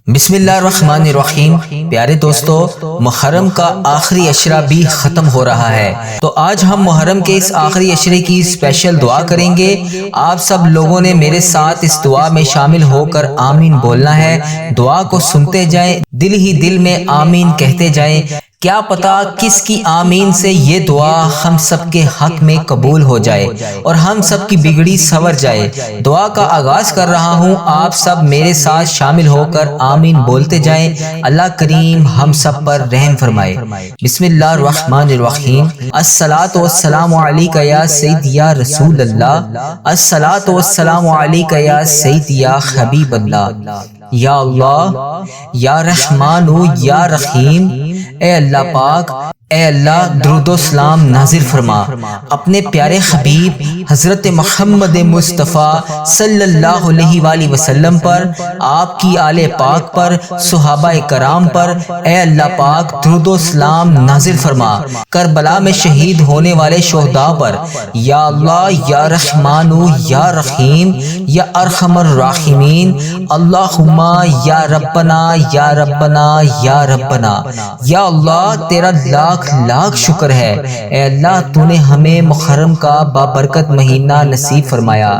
بسم اللہ الرحمن الرحیم۔ پیارے دوستو، محرم کا آخری عشرہ بھی ختم ہو رہا ہے، تو آج ہم محرم کے اس آخری عشرے کی اسپیشل دعا کریں گے۔ آپ سب لوگوں نے میرے ساتھ اس دعا میں شامل ہو کر آمین بولنا ہے۔ دعا کو سنتے جائیں، دل ہی دل میں آمین کہتے جائیں۔ کیا پتا کس کی آمین سے یہ دعا ہم سب کے حق میں قبول ہو جائے اور ہم سب کی بگڑی سنور جائے۔ دعا کا آغاز کر رہا ہوں، آپ سب میرے ساتھ شامل ہو کر آمین بولتے جائیں۔ اللہ کریم ہم سب پر رحم فرمائے۔ بسم اللہ الرحمن الرحیم۔ الصلاۃ والسلام علیک یا سیدی یا رسول اللہ، الصلاۃ والسلام علیک یا سیدی یا حبیب اللہ۔ یا اللہ، یا رحمان یا رحیم، اے اللہ پاک، اے اللہ درود و سلام نازل فرما اپنے پیارے حبیب حضرت محمد مصطفیٰ صلی اللہ علیہ وآلہ وسلم پر، آپ کی آل پاک پر، صحابہ کرام پر۔ اے اللہ پاک درود و سلام نازل فرما کربلا میں شہید ہونے والے شہداء پر۔ یا اللہ، یا رحمان یا رحیم، یا ارحم الراحمین۔ اللہم یا ربنا یا ربنا یا ربنا۔ یا اللہ تیرا لاکھ شکر ہے، اے اللہ تو نے ہمیں محرم کا بابرکت مہینہ نصیب فرمایا۔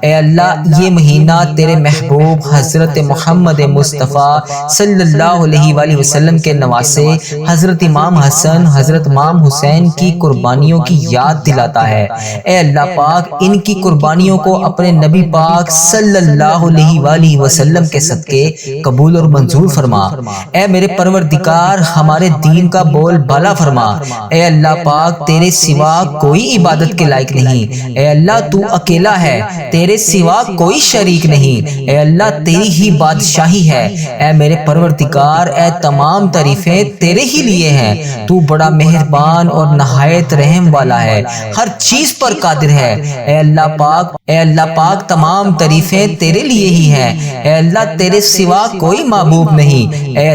اے اللہ یہ مہینہ تیرے محبوب حضرت محمد مصطفیٰ صلی اللہ علیہ وآلہ وسلم کے نواسے حضرت امام حسن، حضرت امام حسین کی قربانیوں کی یاد دلاتا ہے۔ اے اللہ پاک ان کی قربانیوں کو اپنے نبی پاک صلی اللہ علیہ وآلہ وسلم کے صدقے قبول اور منظور فرما۔ اے میرے پروردگار ہمارے دین کا بول بالا فرما۔ اے اللہ پاک تیرے سوا کوئی عبادت کے لائق نہیں۔ اے اللہ تو اکیلا ہے، تیرے سوا کوئی شریک نہیں۔ اے اللہ تیری ہی بادشاہی ہے۔ اے میرے پروردگار اے تمام تعریفیں تیرے ہی لیے ہیں۔ تو بڑا مہربان اور نہایت رحم والا ہے، ہر چیز پر قادر ہے۔ اے اللہ پاک تمام تعریفیں تیرے لیے ہی ہیں۔ اے اللہ تیرے سوا کوئی معبود نہیں۔ اے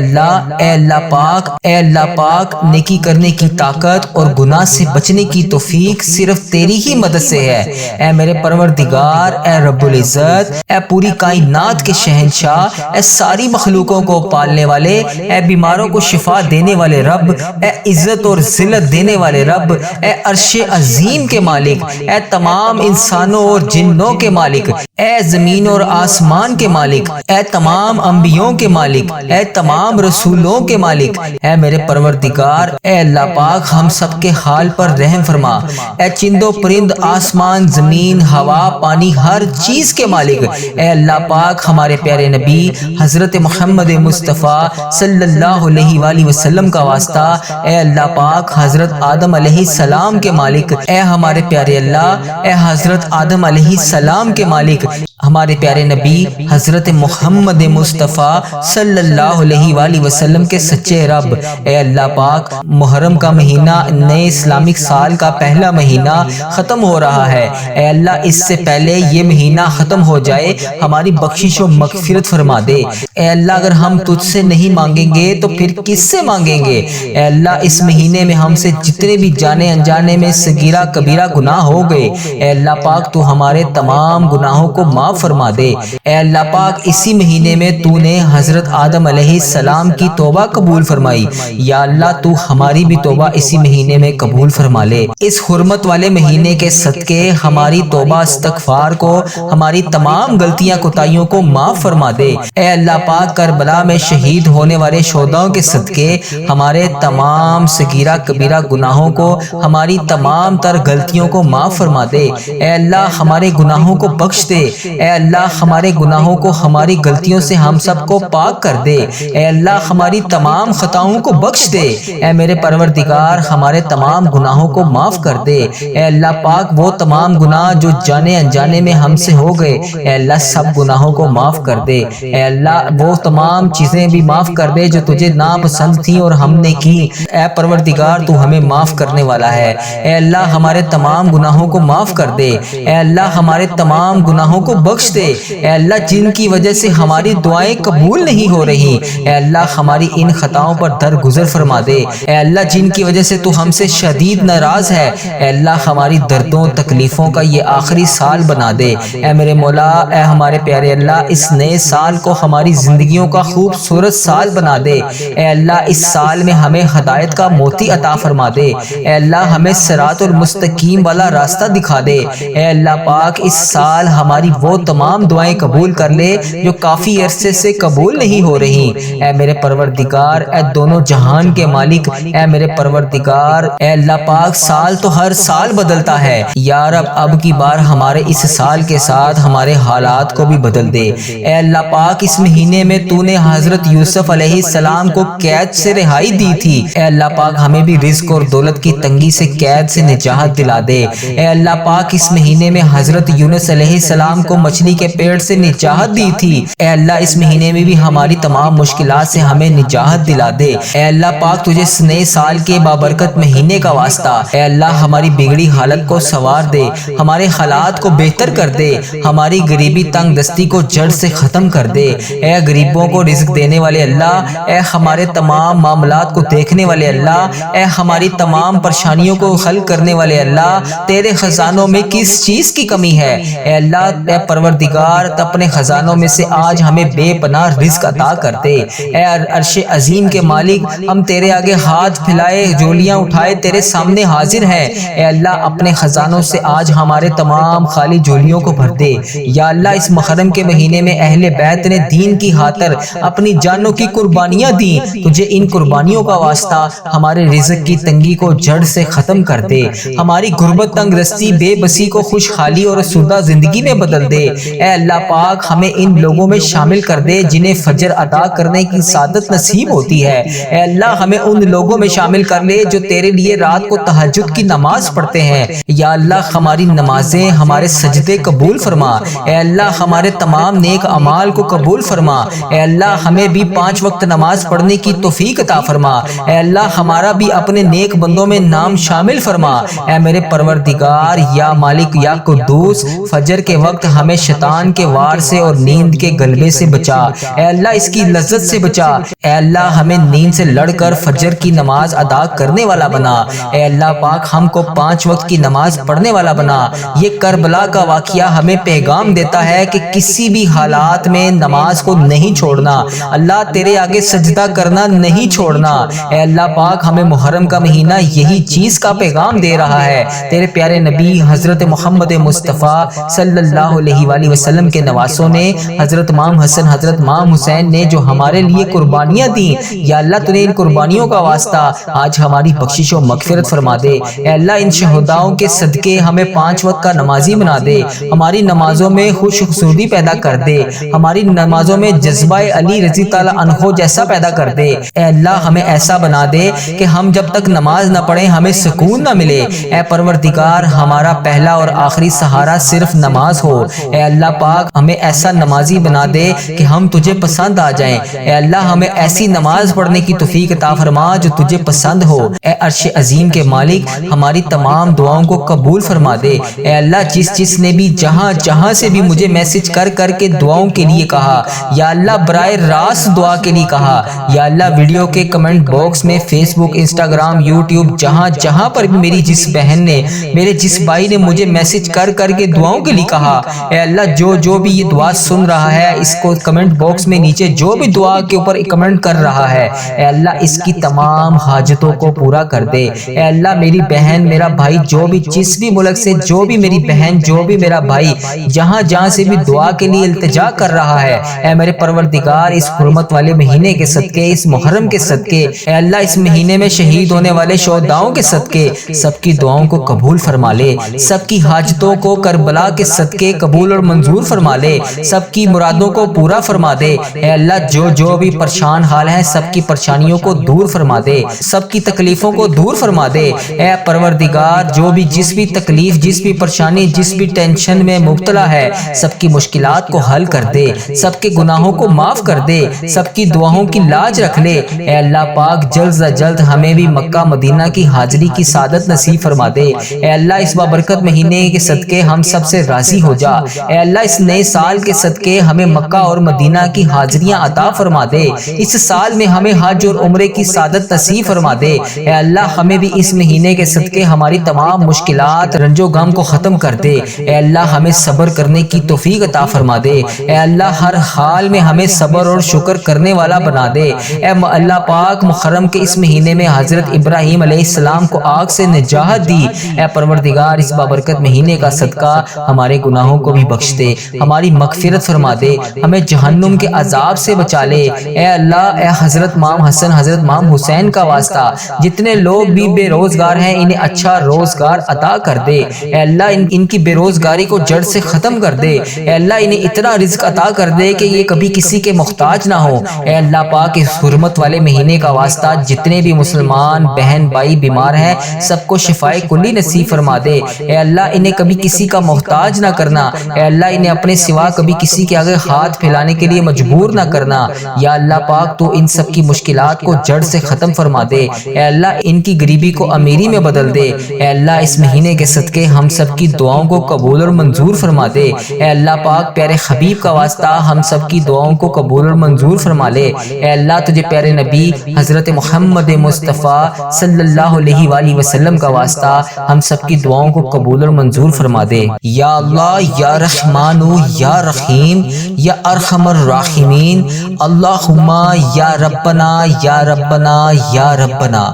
اللہ پاک نیکی کرنے کی طاقت اور گناہ سے بچنے کی توفیق صرف تیری ہی مدد سے ہے۔ اے میرے پروردگار، اے رب العزت، اے پوری کائنات کے شہنشاہ، اے ساری مخلوقوں کو پالنے والے، اے بیماروں کو شفا دینے والے رب، اے عزت اور ذلت دینے والے رب، اے عرش عظیم کے مالک، اے تمام انسانوں اور جنوں کے مالک، اے زمین اور آسمان کے مالک، اے تمام انبیوں کے مالک، اے تمام رسولوں کے مالک۔ اے میرے پروردگار، اے اللہ پاک ہم سب کے حال پر رحم فرما۔ اے چند و پرند، آسمان، زمین، ہوا، پانی، ہر چیز کے مالک۔ اے اللہ پاک ہمارے پیارے نبی حضرت محمد مصطفیٰ صلی اللہ علیہ وآلہ وسلم کا واسطہ، اے اللہ پاک حضرت آدم علیہ السلام کے مالک۔ اے ہمارے پیارے اللہ، اے حضرت آدم علیہ السلام کے مالک، ہمارے پیارے نبی حضرت محمد مصطفیٰ صلی اللہ علیہ وآلہ وسلم کے سچے رب۔ اے اللہ پاک محرم کا مہینہ نئے اسلامک سال کا پہلا مہینہ ختم ہو رہا ہے۔ اے اللہ اس سے پہلے یہ مہینہ ختم ہو جائے، ہماری بخشش و مغفرت فرما دے۔ اے اللہ اگر ہم تجھ سے نہیں مانگیں گے تو پھر کس سے مانگیں گے؟ اے اللہ اس مہینے میں ہم سے جتنے بھی جانے انجانے میں صغیرہ کبیرہ گناہ ہو گئے، اے اللہ پاک تو ہمارے تمام گناہوں کو معاف فرما دے۔ اے اللہ پاک اسی مہینے میں تو نے حضرت آدم علیہ السلام کی توبہ قبول فرمائی، یا اللہ تو ہماری بھی توبہ اسی مہینے میں قبول فرما لے۔ اس حرمت والے مہینے کے صدقے ہماری توبہ استغفار کو، ہماری تمام غلطیاں کوتاہیوں کو معاف فرما دے۔ اے اللہ پاک کربلا میں شہید ہونے والے شہداؤں کے صدقے ہمارے تمام صغیرہ کبیرہ گناہوں کو، ہماری تمام تر غلطیوں کو معاف فرما دے۔ اے اللہ ہمارے گناہوں کو بخش دے۔ اے اللہ ہمارے گناہوں کو، ہماری غلطیوں سے ہم سب کو پاک کر دے۔ اے اللہ ہماری تمام خطاؤں کو بخش دے۔ اے میرے پروردگار ہمارے تمام گناہوں کو معاف کر دے۔ اے اللہ پاک وہ تمام گناہ جو جانے انجانے میں ہم سے ہو گئے، اے اللہ سب گناہوں کو معاف کر دے۔ اے اللہ وہ تمام چیزیں بھی معاف کر دے جو تجھے ناپسند تھیں اور ہم نے کی۔ اے پروردگار تو ہمیں معاف کرنے والا ہے۔ اے اللہ ہمارے تمام گناہوں کو معاف کر دے۔ اے اللہ ہمارے تمام گناہوں گناہوں کو بخش دے۔ اے اللہ جن کی وجہ سے ہماری دعائیں قبول نہیں ہو رہی، اے اللہ ہماری ان خطاؤں پر درگزر فرما دے۔ اے اللہ جن کی وجہ سے تو ہم سے شدید ناراض ہے، اے اللہ ہماری دردوں تکلیفوں کا یہ آخری سال بنا دے۔ اے میرے مولا، اے ہمارے پیارے اللہ، اس نئے سال کو ہماری زندگیوں کا خوبصورت سال بنا دے۔ اے اللہ اس سال میں ہمیں ہدایت کا موتی عطا فرما دے۔ اے اللہ ہمیں صراط المستقیم والا راستہ دکھا دے۔ اے اللہ پاک اس سال ہماری وہ تمام دعائیں قبول کر لے جو کافی عرصے سے قبول نہیں ہو رہی۔ اے میرے پروردگار، اے دونوں جہان کے مالک، اے میرے پروردگار، اے اللہ پاک سال تو ہر سال بدلتا ہے، یا رب اب کی بار ہمارے اس سال کے ساتھ ہمارے حالات کو بھی بدل دے۔ اے اللہ پاک اس مہینے میں تو نے حضرت یوسف علیہ السلام کو قید سے رہائی دی تھی، اے اللہ پاک ہمیں بھی رزق اور دولت کی تنگی سے قید سے نجات دلا دے۔ اے اللہ پاک اس مہینے میں حضرت یونس علیہ السلام کو مچھلی کے پیٹ سے نجات دی تھی، اے اللہ اس مہینے میں بھی ہماری تمام مشکلات سے ہمیں نجات دلا دے۔ اے اللہ پاک تجھے اس نئے سال کے بابرکت مہینے کا واسطہ، اے اللہ ہماری بگڑی حالت کو سنوار دے، ہمارے حالات کو بہتر کر دے، ہماری غریبی تنگ دستی کو جڑ سے ختم کر دے۔ اے غریبوں کو رزق دینے والے اللہ، اے ہمارے تمام معاملات کو دیکھنے والے اللہ، اے ہماری تمام پریشانیوں کو حل کرنے والے اللہ، تیرے خزانوں میں کس چیز کی کمی ہے؟ اے اللہ، اے پروردگار، اپنے خزانوں میں سے آج ہمیں بے پناہ رزق عطا کر دے۔ اے عرش عظیم کے مالک، ہم تیرے آگے ہاتھ پھیلائے جولیاں اٹھائے تیرے سامنے حاضر ہیں۔ اے اللہ اپنے خزانوں سے آج ہمارے تمام خالی جولیوں کو بھر دے۔ یا اللہ اس محرم کے مہینے میں اہل بیت نے دین کی خاطر اپنی جانوں کی قربانیاں دی، تجھے ان قربانیوں کا واسطہ ہمارے رزق کی تنگی کو جڑ سے ختم کر دے، ہماری غربت تنگ دستی بے بسی کو خوشحالی اور سودہ زندگی میں بدل دے۔ اے اللہ پاک ہمیں ان لوگوں میں شامل کر دے جنہیں فجر ادا کرنے کی سعادت نصیب ہوتی ہے۔ اے اللہ ہمیں ان لوگوں میں شامل کر لے جو تیرے لیے رات کو تہجد کی نماز پڑھتے ہیں۔ یا اللہ ہماری نمازیں، ہمارے سجدے قبول فرما۔ اے اللہ ہمارے تمام نیک اعمال کو قبول فرما۔ اے اللہ ہمیں بھی 5 وقت نماز پڑھنے کی توفیق عطا فرما۔ اے اللہ ہمارا بھی اپنے نیک بندوں میں نام شامل فرما۔ اے میرے پروردگار، یا مالک، یا قدوس، فجر کے وقت ہمیں شیطان کے وار سے اور نیند کے غلبے سے بچا۔ اے اللہ اس کی لذت سے بچا۔ اے اللہ ہمیں نیند سے لڑ کر فجر کی نماز ادا کرنے والا بنا۔ اے اللہ پاک ہم کو 5 وقت کی نماز پڑھنے والا بنا۔ یہ کربلا کا واقعہ ہمیں پیغام دیتا ہے کہ کسی بھی حالات میں نماز کو نہیں چھوڑنا، اللہ تیرے آگے سجدہ کرنا نہیں چھوڑنا۔ اے اللہ پاک ہمیں محرم کا مہینہ یہی چیز کا پیغام دے رہا ہے۔ تیرے پیارے نبی حضرت محمد مصطفیٰ صلی اللہ علیہ وآلہ وسلم کے نواسوں نے، حضرت امام حسن، حضرت امام حسین نے جو ہمارے لیے قربانیاں دیں، یا اللہ تو نے ان قربانیوں کا واسطہ آج ہماری بخشش و مغفرت فرما دے۔ اے اللہ ان شہداؤں کے صدقے ہمیں 5 وقت کا نمازی بنا دے، ہماری نمازوں میں خوش خصوصی پیدا کر دے، ہماری نمازوں میں جذبہ علی رضی اللہ عنہ جیسا پیدا کر دے۔ اے اللہ ہمیں ایسا بنا دے کہ ہم جب تک نماز نہ پڑھیں ہمیں سکون نہ ملے۔ اے پروردگار ہمارا پہلا اور آخری سہارا صرف نماز ہو۔ اے اللہ پاک ہمیں ایسا نمازی بنا دے کہ ہم تجھے پسند آ جائیں۔ اے اللہ ہمیں ایسی نماز پڑھنے کی توفیق عطا فرما جو تجھے پسند ہو۔ اے عرش عظیم کے مالک ہماری تمام دعاؤں کو قبول فرما دے۔ اے اللہ جس نے بھی جہاں جہاں سے بھی مجھے میسج کر کے دعاؤں کے لیے کہا، یا اللہ براہ راست دعا کے لیے کہا، یا اللہ ویڈیو کے کمنٹ باکس میں، فیس بک، انسٹاگرام، یوٹیوب، جہاں پر بھی میری جس بہن نے، میرے جس بھائی نے مجھے میسج کر کے دعاؤں کے لیے کہا، اے اللہ جو بھی یہ دعا سن رہا ہے اس کو کمنٹ باکس میں نیچے جو بھی دعا کے اوپر کمنٹ کر رہا ہے، اے اللہ اس کی تمام حاجتوں کو پورا کر دے۔ اے اللہ میری بہن، میرا بھائی، جو بھی جس بھی ملک سے، جو بھی میری بہن، جو بھی میرا بھائی جہاں سے بھی دعا کے لیے التجا کر رہا ہے، اے میرے پروردگار اس حرمت والے مہینے کے صدقے، اس محرم کے صدقے، اے اللہ اس مہینے میں شہید ہونے والے شہداؤں کے صدقے سب کی دعاؤں کو قبول فرما لے، سب کی حاجتوں کو کربلا کے صدقے قبول اور منظور فرما لے، سب کی مرادوں کو پورا فرما دے۔ اے اللہ جو بھی پریشان حال ہیں سب کی پریشانیوں کو دور فرما دے، سب کی تکلیفوں کو دور فرما دے۔ اے پروردگار جو بھی جس بھی تکلیف، جس بھی پریشانی، جس بھی ٹینشن میں مبتلا ہے سب کی مشکلات کو حل کر دے، سب کے گناہوں کو معاف کر دے، سب کی دعاؤں کی لاج رکھ لے۔ اے اللہ پاک جلد سے جلد ہمیں بھی مکہ مدینہ کی حاضری کی سعادت نصیب فرما دے۔ اے اللہ اس بابرکت مہینے کے صدقے ہم سب سے راضی ہو جا۔ اے اللہ اس نئے سال کے صدقے ہمیں مکہ اور مدینہ کی حاضریاں عطا فرما دے۔ اس سال میں ہمیں حج اور عمرے کی سعادت نصیب فرما دے۔ اے اللہ ہمیں بھی اس مہینے کے صدقے ہماری تمام مشکلات رنج و غم کو ختم کر دے۔ اے اللہ ہمیں صبر کرنے کی توفیق عطا فرما دے۔ اے اللہ ہر حال میں ہمیں صبر اور شکر کرنے والا بنا دے۔ اے اللہ پاک محرم کے اس مہینے میں حضرت ابراہیم علیہ السلام کو آگ سے نجات دی۔ اے پروردگار اس بابرکت مہینے کا صدقہ ہمارے گناہوں کو بھی بخش دے، ہماری مغفرت فرما دے، ہمیں جہنم کے عذاب سے بچا لے۔ اے اللہ اے حضرت امام حسن حضرت امام حسین کا واسطہ جتنے لوگ بھی بے روزگار ہیں انہیں اچھا روزگار عطا کر دے۔ اے اللہ ان کی بے روزگاری کو جڑ سے ختم کر دے۔ اے اللہ انہیں اتنا رزق عطا کر دے کہ یہ کبھی کسی کے محتاج نہ ہو۔ اے اللہ پاک اس حرمت والے مہینے کا واسطہ جتنے بھی مسلمان بہن بھائی بیمار ہیں سب کو شفائے کلی نصیب فرما دے۔ اے اللہ انہیں کبھی کسی کا محتاج نہ کرنا۔ اے اللہ انہیں اپنے سوا کبھی کسی کے آگے ہاتھ پھیلانے کے لیے مجبور نہ کرنا۔ یا اللہ پاک تو ان سب کی مشکلات کو جڑ سے ختم فرما دے۔ اے اللہ ان کی غریبی کو امیری میں بدل دے۔ اے اللہ اس مہینے کے صدقے ہم سب کی دعاؤں کو قبول اور منظور فرما دے۔ اے اللہ پاک پیارے حبیب کا واسطہ ہم سب کی دعاؤں کو قبول اور منظور فرما لے۔ اے اللہ تجھے پیارے نبی حضرت محمد مصطفیٰ صلی اللہ علیہ وآلہ وسلم کا واسطہ ہم سب کی دعاؤں کو قبول اور منظور فرما دے۔ یا اللہ یا رحمان یا رحیم یا ارحم الراحمین، اللہم یا ربنا یا ربنا یا ربنا۔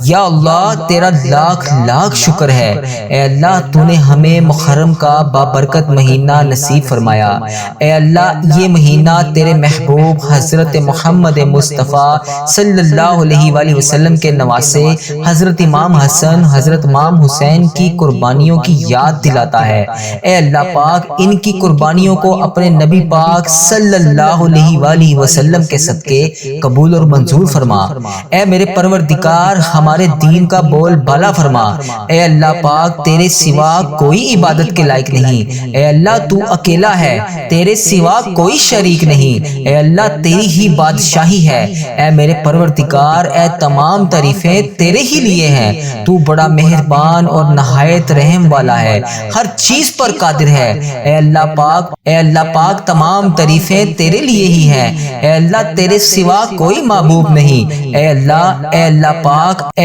یا اللہ تیرا لاکھ لاکھ شکر ہے اے اللہ تو نے ہمیں محرم کا بابرکت مہینہ نصیب فرمایا۔ اے اللہ یہ مہینہ تیرے محبوب حضرت محمد مصطفیٰ صلی اللہ علیہ وآلہ وسلم کے نواسے حضرت امام حسن حضرت امام حسین کی قربانیوں کی یاد دلاتا ہے۔ اے اللہ پاک ان کی قربانیوں کو اپنے نبی پاک صلی اللہ علیہ وآلہ وسلم کے صدقے قبول اور منظور فرما۔ اے میرے پروردگار ہمارے دین کا بول بالا فرما۔ اے اللہ پاک تیرے سوا کوئی عبادت کے لائق نہیں۔ اے اللہ تو اکیلا ہے، تیرے سوا کوئی شریک نہیں۔ اے اللہ تیری ہی بادشاہی ہے۔ اے میرے پروردگار اے تمام تعریفیں تیرے ہی لیے ہیں۔ تو بڑا مہربان اور نہایت رحم والا ہے، ہر چیز پر قادر ہے۔ اے اللہ پاک تمام تعریفیں تیرے لیے ہی ہیں۔ اے اللہ تیرے سوا کوئی معبود نہیں۔ اے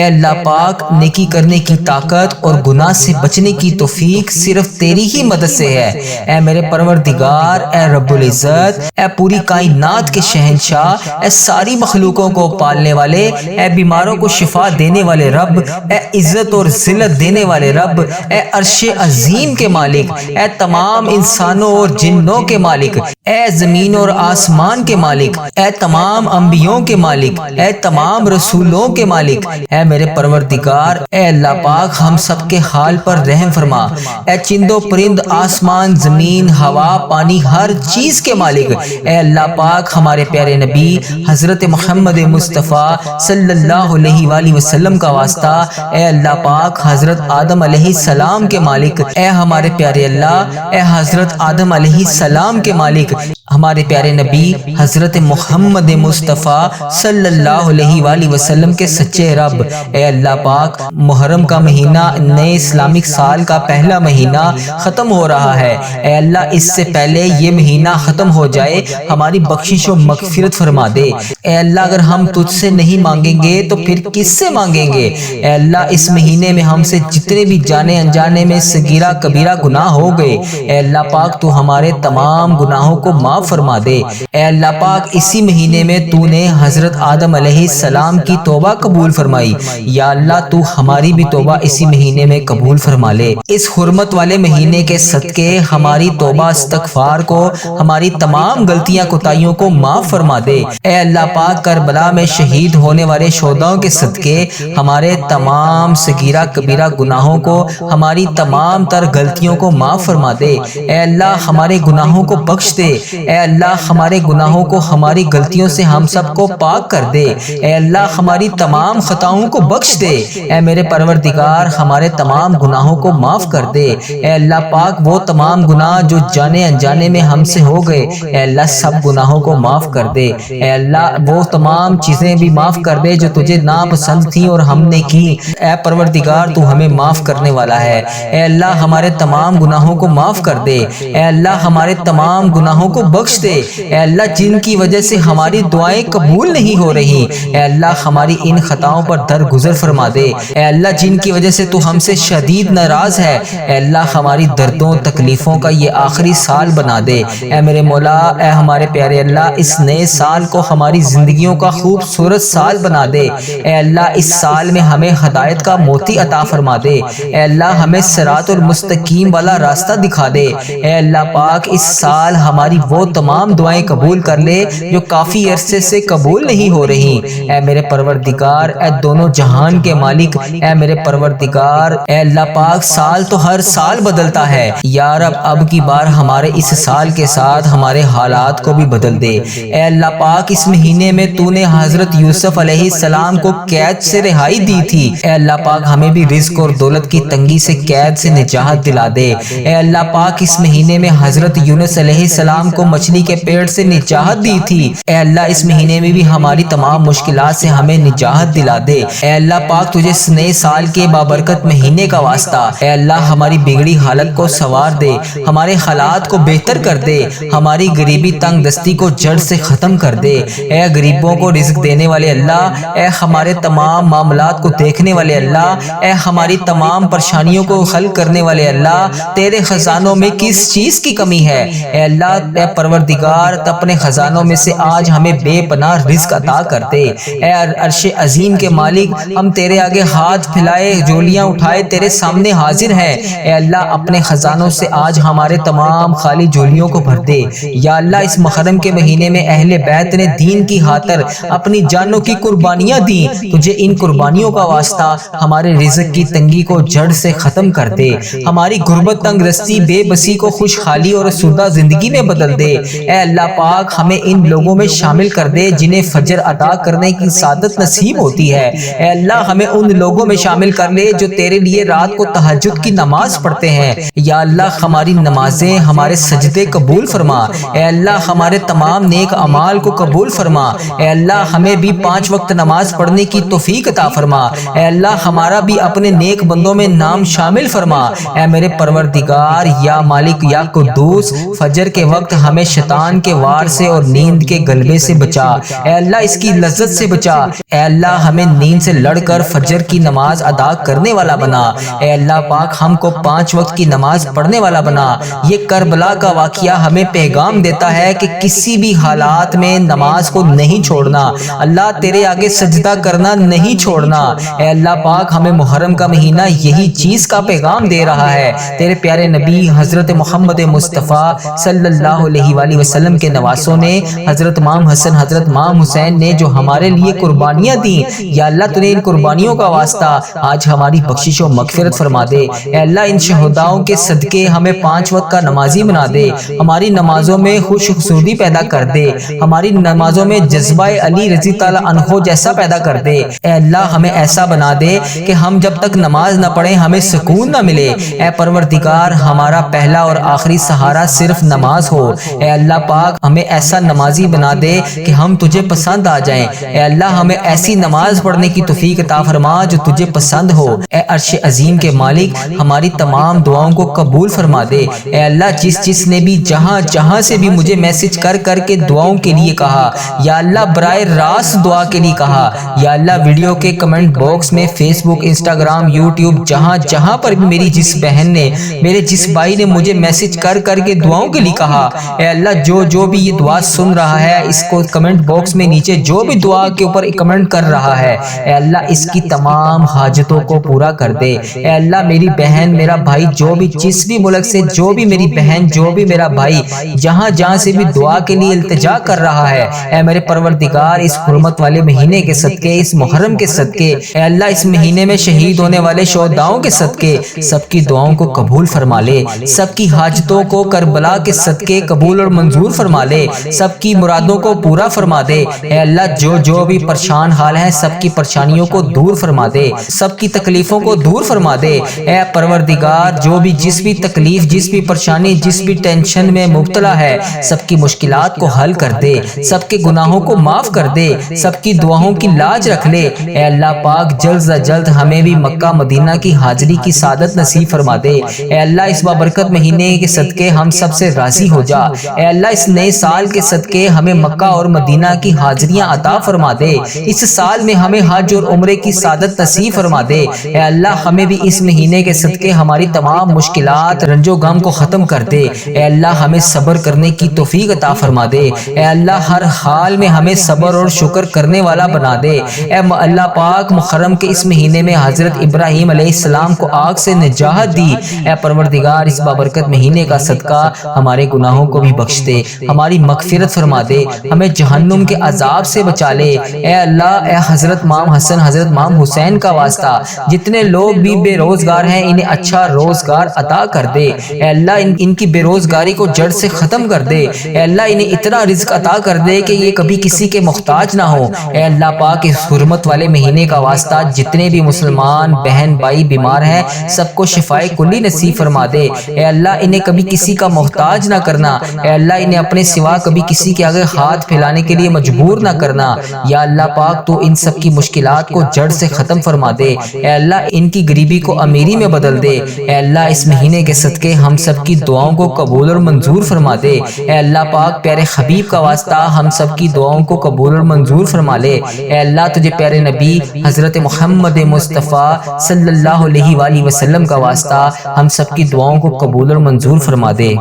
اللہ پاک نیکی کرنے کی طاقت اور گناہ سے بچنے کی توفیق صرف تیری ہی مدد سے ہے۔ اے میرے پروردگار اے رب العزت اے پوری کائنات کے شہنشاہ، اے ساری مخلوقوں کو پالنے والے، اے بیماروں کو شفا دینے والے رب، اے عزت اور ذلت دینے والے رب، اے عرش عظیم کے مالک، اے تمام انسانوں اور جنوں کے مالک، اے زمین اور آسمان کے مالک، اے تمام انبیوں کے مالک، اے تمام رسولوں کے مالک، اے میرے پروردگار اے اللہ پاک ہم سب کے حال پر رحم فرما۔ اے چند و پرند، آسمان زمین ہوا پانی ہر چیز کے مالک، اے اللہ پاک ہمارے پیارے نبی حضرت محمد مصطفیٰ صلی اللہ علیہ وآلہ وسلم کا واسطہ اے اللہ پاک حضرت آدم علیہ السلام کے مالک، اے ہمارے پیارے اللہ اے حضرت آدم علیہ السلام کے مالک، ہمارے پیارے نبی حضرت محمد مصطفیٰ صلی اللہ علیہ وآلہ وسلم کے سچے رب، اے اللہ پاک محرم کا مہینہ نئے اسلامک سال کا پہلا مہینہ ختم ہو رہا ہے۔ اے اللہ اس سے پہلے یہ مہینہ ختم ہو جائے ہماری بخشش و مغفرت فرما دے۔ اے اللہ اگر ہم تجھ سے نہیں مانگیں گے تو پھر کس سے مانگیں گے؟ اے اللہ اس مہینے میں ہم سے جتنے بھی جانے انجانے میں صغیرہ کبیرہ گناہ ہو گئے، اے اللہ پاک تو ہمارے تمام گناہوں کو معاف فرما دے۔ اے اللہ پاک اسی مہینے میں تو نے حضرت آدم علیہ السلام کی توبہ قبول فرمائی، یا اللہ تو ہماری بھی توبہ اسی مہینے میں قبول فرما لے۔ اس حرمت والے مہینے کے صدقے ہماری توبہ استغفار کو، ہماری تمام غلطیاں کوتاہیوں کو معاف فرما دے۔ اے اللہ پاک کربلا میں شہید ہونے والے شہداؤں کے صدقے ہمارے تمام صغیرہ کبیرہ گناہوں کو، ہماری تمام تر غلطیوں کو معاف فرما دے۔ اے اللہ ہمارے گناہوں کو بخش دے، اے اللہ ہمارے گناہوں کو ہماری غلطیوں سے ہم سب کو پاک کر دے، اے اللہ ہماری تمام خطاؤں کو بخش دے، اے میرے پروردگار ہمارے تمام گناہوں کو معاف کر دے، اے اللہ پاک وہ تمام گناہ جو جانے انجانے میں ہم سے ہو گئے اے اللہ سب گناہوں کو معاف کر دے، اے اللہ وہ تمام چیزیں بھی معاف کر دے جو تجھے ناپسند تھیں اور ہم نے کی، اے پروردگار تو ہمیں معاف کرنے والا ہے، اے اللہ ہمارے تمام گناہوں کو معاف کر دے، اے اللہ ہمارے تمام گناہوں کو بخش دے، اے اللہ جن کی وجہ سے ہماری دعائیں قبول نہیں ہو رہی اے اللہ ہماری ان خطاؤں پر درگزر فرما دے، اے اللہ جن کی وجہ سے تو ہم سے شدید ناراض ہے اے اللہ ہماری دردوں تکلیفوں کا یہ آخری سال بنا دے، اے میرے مولا اے ہمارے پیارے اللہ اس نئے سال کو ہماری زندگیوں کا خوبصورت سال بنا دے، اے اللہ اس سال میں ہمیں ہدایت کا موتی عطا فرما دے، اے اللہ ہمیں صراط المستقیم والا راستہ دکھا دے، اے اللہ پاک اس سال ہماری وہ تمام دعائیں قبول کر لے جو کافی عرصے سے قبول نہیں ہو رہی، اے میرے پروردگار اے دونوں جہان کے مالک اے میرے پروردگار اے اللہ پاک سال تو ہر سال بدلتا ہے یا رب اب کی بار ہمارے اس سال کے ساتھ ہمارے حالات کو بھی بدل دے، اے اللہ پاک اس مہینے میں تو نے حضرت یوسف علیہ السلام کو قید سے رہائی دی تھی، اے اللہ پاک ہمیں بھی رزق اور دولت کی تنگی سے قید سے نجات دلا دے، اے اللہ پاک اس مہینے میں حضرت یونس علیہ السلام کو مچھلی کے پیٹ سے نجات دی تھی، اے اللہ اس مہینے میں بھی ہماری تمام مشکلات سے ہمیں نجات دلا دے، اے اللہ پاک تجھے اس نئے سال کے بابرکت مہینے کا واسطہ اے اللہ ہماری بگڑی حالت کو سنوار دے، ہمارے حالات کو بہتر کر دے، ہماری غریبی تنگ دستی کو جڑ سے ختم کر دے، اے غریبوں کو رزق دینے والے اللہ اے ہمارے تمام معاملات کو دیکھنے والے اللہ اے ہماری تمام پریشانیوں کو حل کرنے والے اللہ تیرے خزانوں میں کس چیز کی کمی ہے اے اللہ اے پروردگار اپنے خزانوں میں سے آج ہمیں بے پناہ رزق عطا کر دے، اے عرش عظیم کے مالک ہم تیرے آگے ہاتھ پھیلائے جولیاں اٹھائے تیرے سامنے حاضر ہیں، اے اللہ اپنے خزانوں سے آج ہمارے تمام خالی جولیوں کو بھر دے، یا اللہ اس محرم کے مہینے میں اہل بیت نے دین کی خاطر اپنی جانوں کی قربانیاں دی، تجھے ان قربانیوں کا واسطہ ہمارے رزق کی تنگی کو جڑ سے ختم کر دے، ہماری غربت تنگ دستی بے بسی کو خوشحالی اور سودہ زندگی میں بدل دے، اے اللہ پاک ہمیں ان لوگوں میں شامل کر دے جنہیں فجر ادا کرنے کی سعادت نصیب ہوتی ہے، اے اللہ ہمیں ان لوگوں میں شامل کر لے جو تیرے لیے رات کو تہجد کی نماز پڑھتے ہیں، یا اللہ ہماری نمازیں ہمارے سجدے قبول فرما، اے اللہ ہمارے تمام نیک اعمال کو قبول فرما، اے اللہ ہمیں بھی 5 وقت نماز پڑھنے کی توفیق عطا فرما، اے اللہ ہمارا بھی اپنے نیک بندوں میں نام شامل فرما، اے میرے پروردگار یا مالک یا قدوس فجر کے وقت ہمیں شیطان کے وار سے اور نیند کے غلبے سے بچا، اے اللہ اس کی لذت سے بچا، اے اللہ ہمیں نیند سے لڑ کر فجر کی نماز ادا کرنے والا بنا، اے اللہ پاک ہم کو 5 وقت کی نماز پڑھنے والا بنا، یہ کربلا کا واقعہ ہمیں پیغام دیتا ہے کہ کسی بھی حالات میں نماز کو نہیں چھوڑنا، اللہ تیرے آگے سجدہ کرنا نہیں چھوڑنا، اے اللہ پاک ہمیں محرم کا مہینہ یہی چیز کا پیغام دے رہا ہے، تیرے پیارے نبی حضرت محمد مصطفیٰ صلی اللہ علیہ وآلہ وسلم کے نواسوں نے حضرت امام حسن حضرت امام حسین نے جو ہمارے لیے قربانیاں دیں، یا اللہ تو نے ان قربانیوں کا واسطہ آج ہماری بخشش و مغفرت فرما دے، اے اللہ ان شہداؤں کے صدقے ہمیں 5 وقت کا نمازی بنا دے، ہماری نمازوں میں خوش خصوصی پیدا کر دے، ہماری نمازوں میں جذبہ علی رضی تعالیٰ عنہ جیسا پیدا کر دے، اے اللہ ہمیں ایسا بنا دے کہ ہم جب تک نماز نہ پڑھیں ہمیں سکون نہ ملے، اے پروردگار ہمارا پہلا اور آخری سہارا صرف نماز ہو، اے اللہ پاک ہمیں ایسا نمازی بنا دے کہ ہم تجھے پسند آ جائیں، اے اللہ ہمیں ایسی نماز پڑھنے کی توفیق عطا فرما جو تجھے پسند ہو، اے عرش عظیم کے مالک ہماری تمام دعاؤں کو قبول فرما دے، اے اللہ جس نے بھی جہاں سے بھی مجھے میسج کر کے دعاؤں کے لیے کہا، یا اللہ براہ راست دعا کے لیے کہا، یا اللہ ویڈیو کے کمنٹ باکس میں فیس بک انسٹاگرام یوٹیوب جہاں پر بھی میری جس بہن نے میرے جس بھائی نے مجھے میسج کر کے دعاؤں کے لیے کہا، اے اللہ جو بھی یہ دعا سن رہا ہے اس کو کمنٹ باکس میں نیچے جو بھی دعا کے اوپر کمنٹ کر رہا ہے اے اللہ اس کی تمام حاجتوں کو پورا کر دے، اے اللہ میری بہن میرا بھائی جو بھی جس بھی ملک سے جو بھی میری بہن جو بھی میرا بھائی جہاں سے بھی دعا کے لیے التجا کر رہا ہے، اے میرے پروردگار اس حرمت والے مہینے کے صدقے اس محرم کے صدقے اے اللہ اس مہینے میں شہید ہونے والے شہداؤں کے صدقے سب کی دعاؤں کو قبول فرما لے، سب کی حاجتوں کو کربلا کے صدقے صدقے قبول اور منظور فرما لے، سب کی مرادوں کو پورا فرما دے۔ اے اللہ جو بھی پریشان حال ہیں سب کی پریشانیوں کو دور فرما دے، سب کی تکلیفوں کو دور فرما دے۔ اے پروردگار جو بھی جس بھی تکلیف، جس بھی پریشانی، جس بھی ٹینشن میں مبتلا ہے سب کی مشکلات کو حل کر دے، سب کے گناہوں کو معاف کر دے، سب کی دعاؤں کی لاج رکھ لے۔ اے اللہ پاک جلد سے جلد ہمیں بھی مکہ مدینہ کی حاضری کی سعادت نصیب فرما دے۔ اے اللہ اس بابرکت مہینے کے صدقے ہم سب سے راضی ہو جا۔ اے اللہ اس نئے سال کے صدقے ہمیں مکہ اور مدینہ کی حاضریاں عطا فرما دے، اس سال میں ہمیں حج اور عمرے کی سعادت نصیب فرما دے۔ اے اللہ ہمیں بھی اس مہینے کے صدقے ہماری تمام مشکلات، رنج و غم کو ختم کر دے۔ اے اللہ ہمیں صبر کرنے کی توفیق عطا فرما دے۔ اے اللہ ہر حال میں ہمیں صبر اور شکر کرنے والا بنا دے۔ اے اللہ پاک محرم کے اس مہینے میں حضرت ابراہیم علیہ السلام کو آگ سے نجات دی۔ اے پروردگار اس بابرکت مہینے کا صدقہ ہمارے گناہوں کو بھی بخش دے، ہماری مغفرت فرما دے، ہمیں جہنم کے عذاب سے بچا لے۔ اے اللہ اے حضرت امام حسن، حضرت امام حسین کا واسطہ جتنے لوگ بھی بے روزگار ہیں انہیں اچھا روزگار عطا کر دے۔ اے اللہ ان کی بے روزگاری کو جڑ سے ختم کر دے۔ اے اللہ انہیں اتنا رزق عطا کر دے کہ یہ کبھی کسی کے محتاج نہ ہو۔ اے اللہ پاک اس حرمت والے مہینے کا واسطہ جتنے بھی مسلمان بہن بھائی بیمار ہیں سب کو شفائے کلی نصیب فرما دے۔ اے اللہ انہیں کبھی کسی کا محتاج نہ کرنا۔ اے اللہ انہیں اپنے سوا کبھی کسی کے آگے ہاتھ پھیلانے کے لیے مجبور نہ کرنا۔ یا اللہ پاک تو ان سب کی مشکلات کو جڑ سے ختم فرما دے۔ اے اللہ ان کی غریبی کو امیری میں بدل دے۔ اے اللہ اس مہینے کے صدقے ہم سب کی دعاؤں کو قبول اور منظور فرما دے۔ اے اللہ پاک پیارے حبیب کا واسطہ ہم سب کی دعاؤں کو قبول اور منظور فرما لے۔ اے اللہ تجھے پیارے نبی حضرت محمد مصطفیٰ صلی اللہ علیہ وآلہ وسلم کا واسطہ ہم سب کی دعاؤں کو قبول اور منظور فرما دے۔